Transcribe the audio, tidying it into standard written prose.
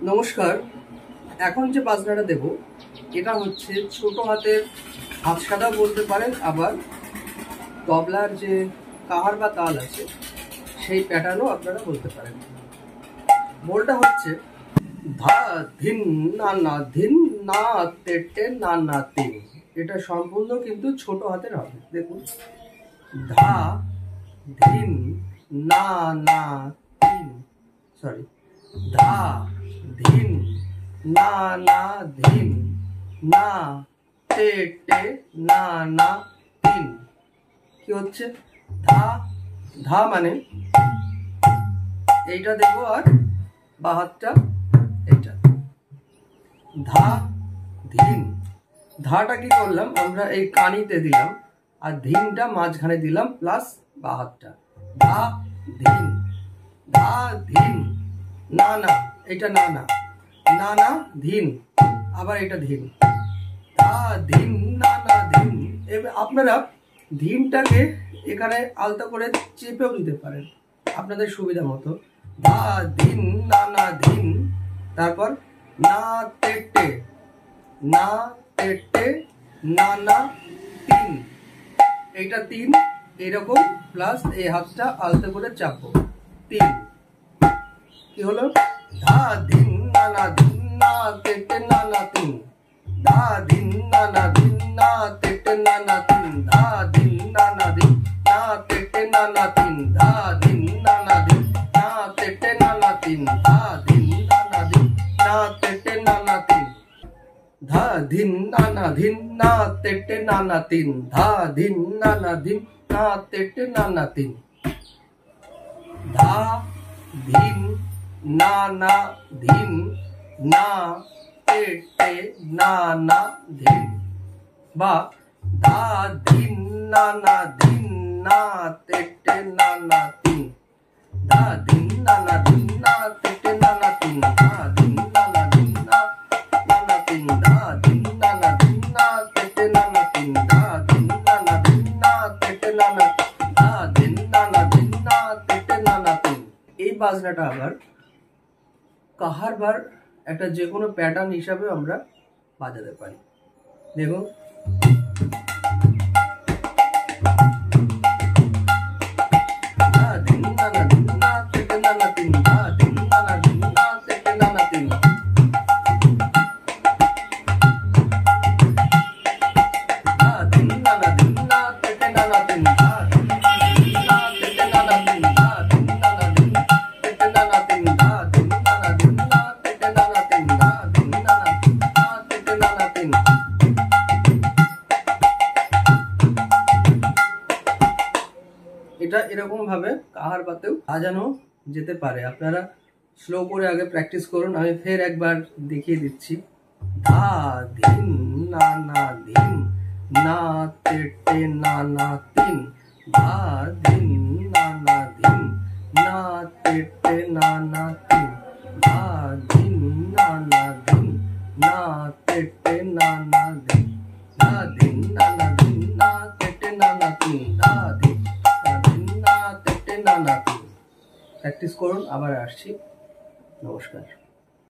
নমস্কার। এখন যে বাজনাটা দেব এটা হচ্ছে ছোট হাতের হাত সাদা বলতে পারেন, আবার তবলার যে কাহার বা তাল আছে সেই প্যাটার্নও আপনারা বলতে পারেন। বলটা হচ্ছে ধা ধিন না না ধিন না তেটে না না তিন। এটা সম্পূর্ণ কিন্তু ছোট হাতের হবে। দেখুন, ধা ধিন না না তিন, সরি, ধা ধিন না না ধিন না তেটে না না তিন। কি হচ্ছে? ধা ধা মানে এইটা দেব আর বা হাতটা এইটা। ধা ধিন, ধাটা কি করলাম আমরা এই কানিতে দিলাম আর ধিনটা মাঝখানে দিলাম প্লাস বা হাতটা। ধা ধিন, ধা ধিন না না, এটা না না, না না ধিন, আবার এটা ধিন, ধা ধিন না না ধিন। এবার আপনারা ধিনটাকে এখানে আলতা করে চেপেও দিতে পারেন আপনাদের সুবিধা মতো। ধা ধিন না না ধিন, তারপর না তেটে না তেটে না না তিন, এইটা তিন, এরকম প্লাস এই হাতটা আলতা করে চাপবো, তিন। কি হলো? ধা ধিন না না ধিন না তেটে না না তিন, ধা ধিন না না ধিন না তেটে না না তিন, ধা ধিন না না ধিন না তেটে না না তিন, ধা ধিন না না ধিন না তেটে না না তিন, ধা ধিন না না ধিন না তেটে না না তিন, ধা ধিন না না ধিন না তেটে না না তিন, ধা ধিন না না ধিন না তেটে না না তিন। ধা ধিন না না ধিন না তেটে না না ধিন, বা ধা ধিন না না ধিন না তেটে না না তিন, ধা ধিন না না ধিন না তেটে না না তিন, ধা ধিন না না ধিন না না তিন, ধা ধিন না না ধিন না তেটে না না তিন, ধা ধিন না না ধিন না তেটে না না, ধা ধিন না না ধিন না তেটে না না তিন। এই বাজনাটা আবার কাহার বার একটা যে কোনো প্যাটার্ন হিসাবে আমরা বাজাতে পারি। দেখুন, ধা ধিন না না ধিন না তেটে না না তিন, ধা ধিন না না ধিন না তেটে না না তিন, ধা ধিন না না ধিন না তেটে না না তিন, ধা ধিন না তেটে না না তিন, ধা ধিন না না ধিন তেটে না না তিন, ধা ধিন না না ধিন না তেটে না না তিন, ধা ধিন না না তেটে না না তিন। এটা এরকম ভাবে কাহার বাতেও বাজানো যেতে পারে। আপনারা স্লো করে আগে প্র্যাকটিস করুন, আমি ফের একবার দেখিয়ে দিচ্ছি। ধা ধিন না না ধিন না তেটে না না তিন, ধা ধিন না না ধিন না তেটে না না তিন, ধা ধিন না না ধিন না তেটে না না ধিন, ধা ধিন না না ধিন না তেটে না না তিন, ধা ধিন না ধিন না তেটে না না তিন। প্র্যাকটিস করুন, আবার আসছি। নমস্কার।